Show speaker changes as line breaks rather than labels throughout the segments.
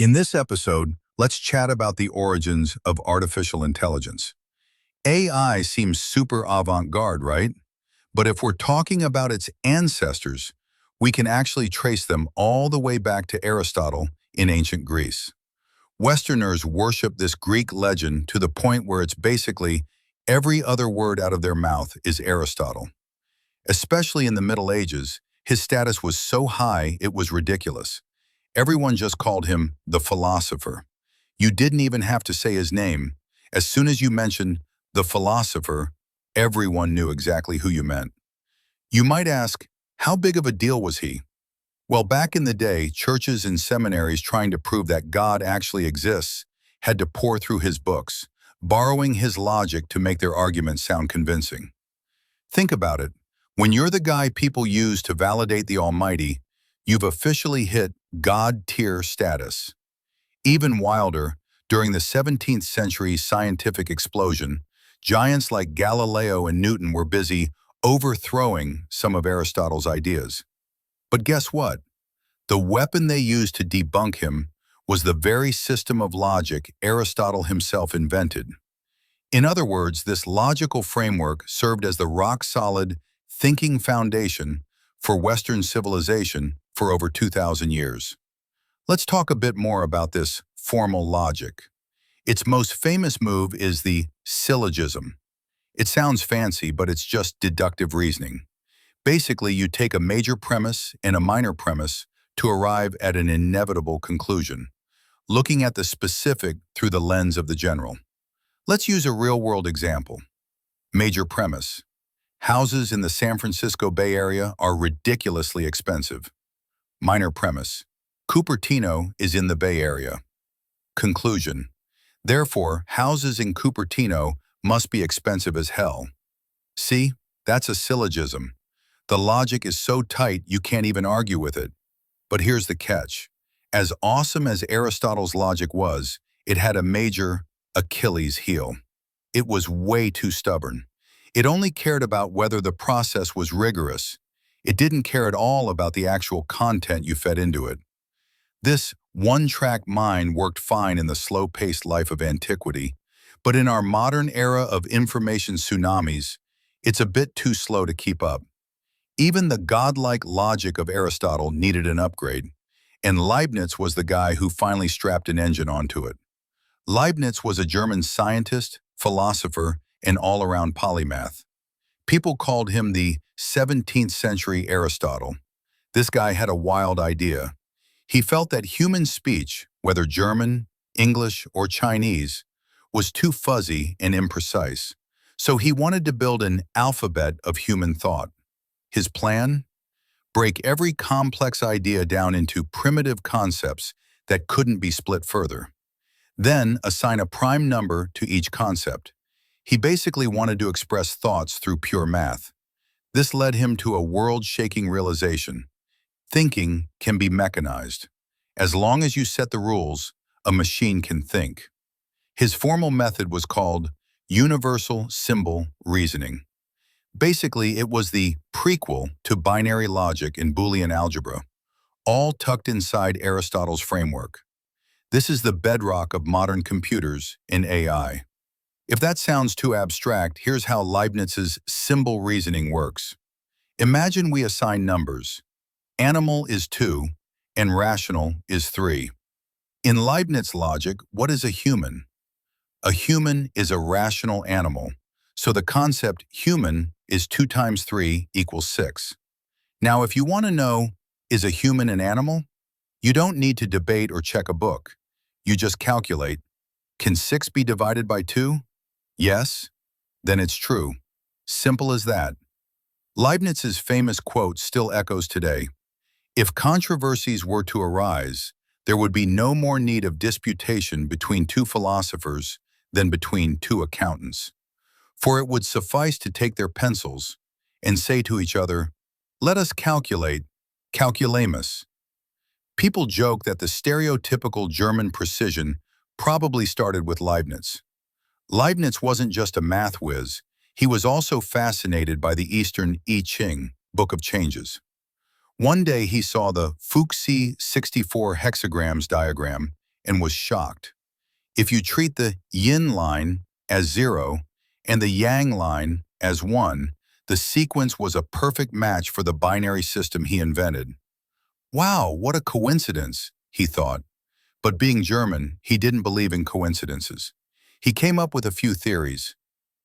In this episode, let's chat about the origins of artificial intelligence. AI seems super avant-garde, right? But if we're talking about its ancestors, we can actually trace them all the way back to Aristotle in ancient Greece. Westerners worship this Greek legend to the point where it's basically every other word out of their mouth is Aristotle. Especially in the Middle Ages, his status was so high it was ridiculous. Everyone just called him the philosopher. You didn't even have to say his name. As soon as you mentioned the philosopher, everyone knew exactly who you meant. You might ask, how big of a deal was he? Well, back in the day, churches and seminaries trying to prove that God actually exists had to pour through his books, borrowing his logic to make their arguments sound convincing. Think about it. When you're the guy people use to validate the Almighty, you've officially hit God-tier status. Even wilder, during the 17th century scientific explosion, giants like Galileo and Newton were busy overthrowing some of Aristotle's ideas. But guess what? The weapon they used to debunk him was the very system of logic Aristotle himself invented. In other words, this logical framework served as the rock-solid, thinking foundation for Western civilization for over 2,000 years. Let's talk a bit more about this formal logic. Its most famous move is the syllogism. It sounds fancy, but it's just deductive reasoning. Basically, you take a major premise and a minor premise to arrive at an inevitable conclusion, looking at the specific through the lens of the general. Let's use a real-world example. Major premise. Houses in the San Francisco Bay Area are ridiculously expensive. Minor premise. Cupertino is in the Bay Area. Conclusion. Therefore, houses in Cupertino must be expensive as hell. See, that's a syllogism. The logic is so tight you can't even argue with it. But here's the catch. As awesome as Aristotle's logic was, it had a major Achilles heel. It was way too stubborn. It only cared about whether the process was rigorous. It didn't care at all about the actual content you fed into it. This one-track mind worked fine in the slow-paced life of antiquity, but in our modern era of information tsunamis, it's a bit too slow to keep up. Even the godlike logic of Aristotle needed an upgrade, and Leibniz was the guy who finally strapped an engine onto it. Leibniz was a German scientist, philosopher, and all-around polymath. People called him the 17th century Aristotle. This guy had a wild idea. He felt that human speech, whether German, English, or Chinese, was too fuzzy and imprecise, so he wanted to build an alphabet of human thought. His plan? Break every complex idea down into primitive concepts that couldn't be split further. Then assign a prime number to each concept. He basically wanted to express thoughts through pure math. This led him to a world-shaking realization. Thinking can be mechanized. As long as you set the rules, a machine can think. His formal method was called universal symbol reasoning. Basically, it was the prequel to binary logic and Boolean algebra, all tucked inside Aristotle's framework. This is the bedrock of modern computers and AI. If that sounds too abstract, here's how Leibniz's symbol reasoning works. Imagine we assign numbers. Animal is 2, and rational is 3. In Leibniz logic, what is a human? A human is a rational animal, so the concept human is 2 times 3 equals 6. Now, if you want to know, is a human an animal? You don't need to debate or check a book. You just calculate. Can 6 be divided by 2? Yes? Then it's true. Simple as that. Leibniz's famous quote still echoes today. If controversies were to arise, there would be no more need of disputation between two philosophers than between two accountants. For it would suffice to take their pencils and say to each other, "Let us calculate, calculamus." People joke that the stereotypical German precision probably started with Leibniz. Leibniz wasn't just a math whiz, he was also fascinated by the Eastern I Ching, Book of Changes. One day he saw the Fuxi 64 hexagrams diagram and was shocked. If you treat the yin line as 0 and the yang line as 1, the sequence was a perfect match for the binary system he invented. Wow, what a coincidence, he thought. But being German, he didn't believe in coincidences. He came up with a few theories.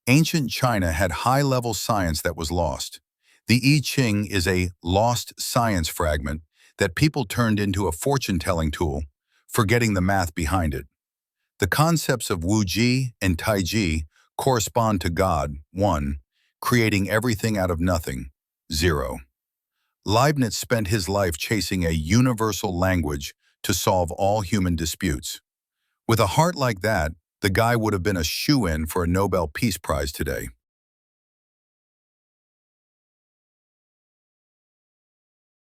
Ancient China had high-level science that was lost. The I Ching is a lost science fragment that people turned into a fortune-telling tool, forgetting the math behind it. The concepts of Wu Ji and Tai Ji correspond to God, 1, creating everything out of nothing, 0. Leibniz spent his life chasing a universal language to solve all human disputes. With a heart like that, the guy would have been a shoo-in for a Nobel Peace Prize today.